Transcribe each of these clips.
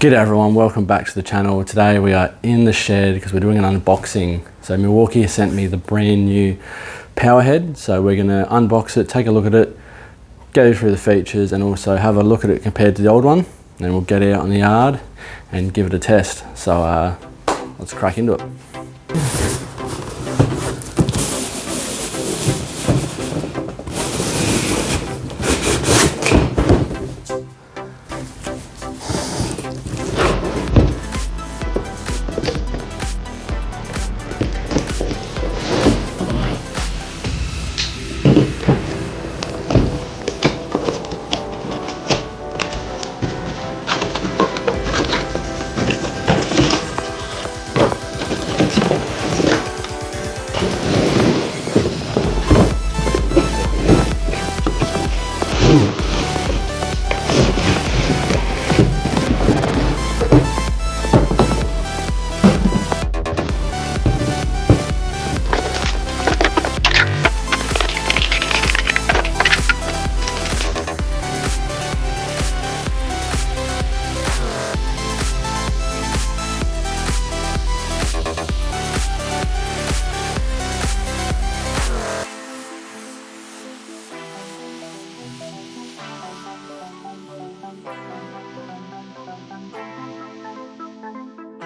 G'day everyone, welcome back to the channel. Today we are in the shed because we're doing an unboxing. So Milwaukee sent me the brand new Powerhead. So we're gonna unbox it, take a look at it, go through the features and also have a look at it compared to the old one. Then we'll get out in the yard and give it a test. So let's crack into it.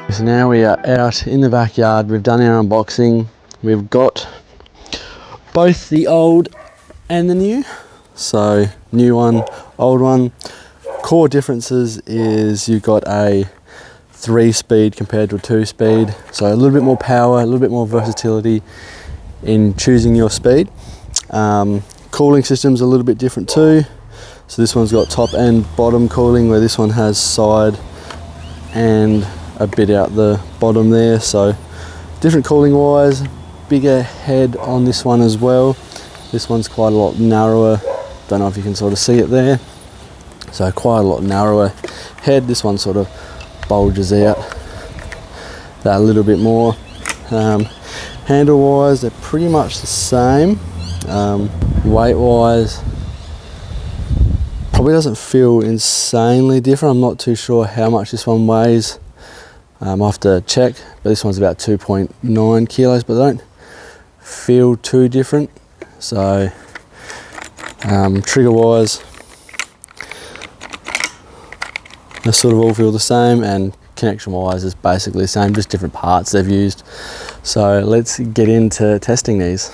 So now we are out in the backyard. We've done our unboxing. We've got both the old and the new. So new one, old one. Core differences is you've got a 3-speed compared to a 2-speed. So a little bit more power, a little bit more versatility in choosing your speed. Cooling system's a little bit different too. So this one's got top and bottom cooling, where this one has side and a bit out the bottom there. So different cooling wise, bigger head on this one as well. This one's quite a lot narrower. Don't know if you can sort of see it there. So quite a lot narrower head. This one sort of bulges out that a little bit more. Handle wise, they're pretty much the same. Weight wise, probably doesn't feel insanely different. I'm not too sure how much this one weighs. I'll have to check, but this one's about 2.9 kilos, but they don't feel too different. So trigger wise, they sort of all feel the same, and connection wise is basically the same, just different parts they've used. So let's get into testing these.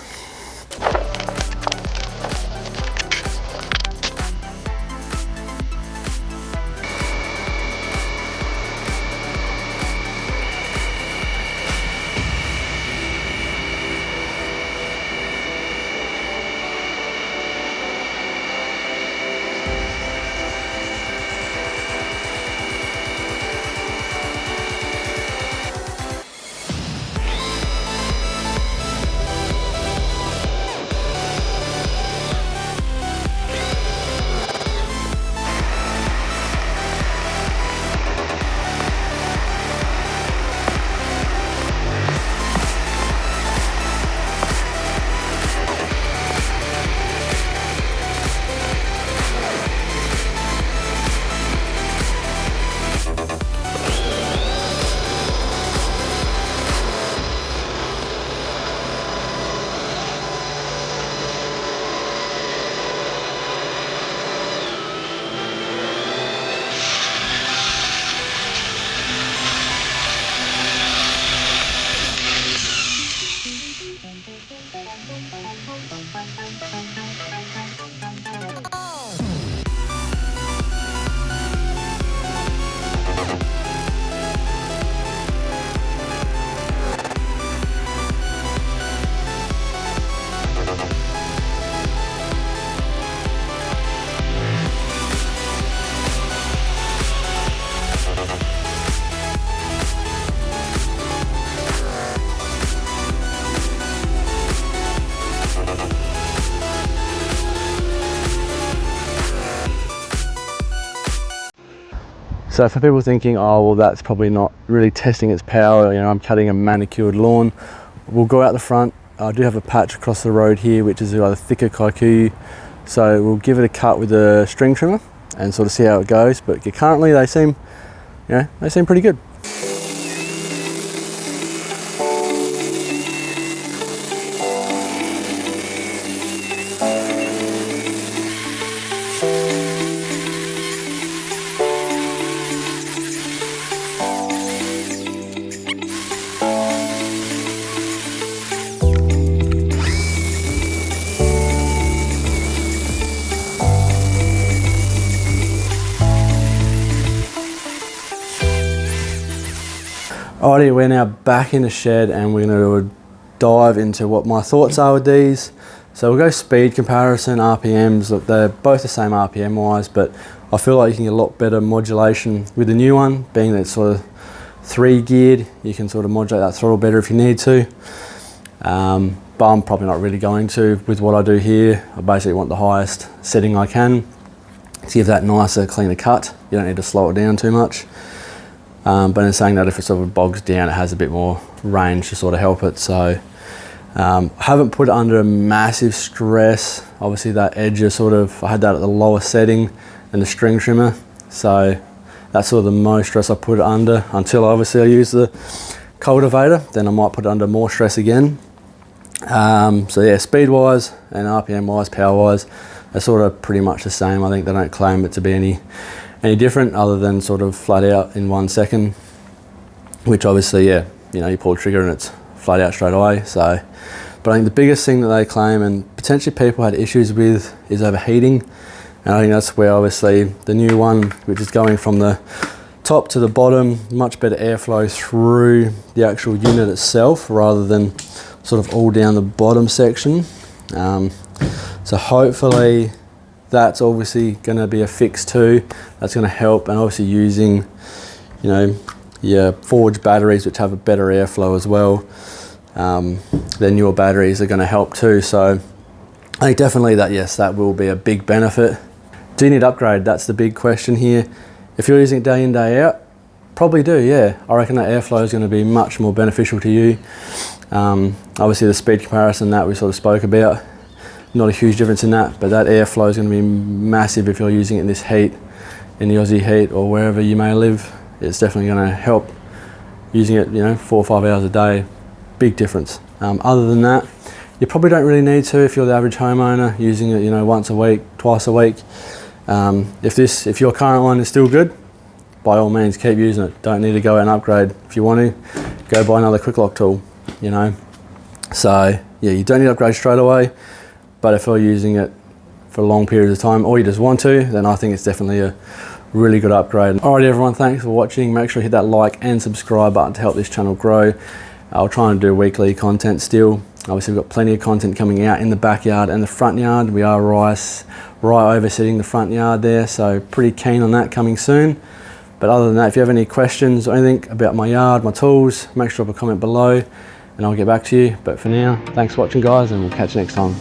So for people thinking, oh, well, that's probably not really testing its power, you know, I'm cutting a manicured lawn, we'll go out the front. I do have a patch across the road here, which is a thicker Quik-Lok, so we'll give it a cut with a string trimmer and sort of see how it goes. But currently they seem yeah, they seem pretty good. Alrighty, we're now back in the shed and we're going to do a dive into what my thoughts are with these. So we'll go speed comparison, RPMs. Look, they're both the same RPM wise, but I feel like you can get a lot better modulation with the new one, being that it's sort of 3 geared. You can sort of modulate that throttle better if you need to. But I'm probably not really going to with what I do here. I basically want the highest setting I can to give that nicer, cleaner cut. You don't need to slow it down too much. But in saying that, if it sort of bogs down, it has a bit more range to sort of help it. So I haven't put it under a massive stress. Obviously that edge is sort of, I had that at the lower setting than the string trimmer. So that's sort of the most stress I put it under until obviously I use the cultivator. Then I might put it under more stress again. So yeah, speed wise and RPM wise, power wise, they're sort of pretty much the same. I think they don't claim it to be any different other than sort of flat out in 1 second, which obviously, yeah, you know, you pull the trigger and it's flat out straight away. So, but I think the biggest thing that they claim and potentially people had issues with is overheating. And I think that's where obviously the new one, which is going from the top to the bottom, much better airflow through the actual unit itself rather than sort of all down the bottom section. So hopefully that's obviously going to be a fix too. That's going to help, and obviously using, you know, your forged batteries which have a better airflow as well. Their newer batteries are going to help too. So I think definitely that, yes, that will be a big benefit. Do you need upgrade? That's the big question here. If you're using it day in, day out, probably do, yeah. I reckon that airflow is going to be much more beneficial to you. Obviously the speed comparison that we sort of spoke about, not a huge difference in that, but that airflow is going to be massive if you're using it in this heat, in the Aussie heat or wherever you may live. It's definitely going to help using it, you know, 4 or 5 hours a day. Big difference. Other than that, you probably don't really need to if you're the average homeowner using it, you know, once a week, twice a week. If your current one is still good, by all means keep using it. Don't need to go out and upgrade. If you want to, go buy another Quik-Lok tool, you know. So yeah, you don't need to upgrade straight away. But if you're using it for long periods of time or you just want to, then I think it's definitely a really good upgrade. Alright everyone, thanks for watching. Make sure you hit that like and subscribe button to help this channel grow. I'll try and do weekly content still. Obviously we've got plenty of content coming out in the backyard and the front yard. We are right oversetting the front yard there, so pretty keen on that coming soon. But other than that, if you have any questions or anything about my yard, my tools, make sure to drop a comment below and I'll get back to you. But for now, thanks for watching guys, and we'll catch you next time.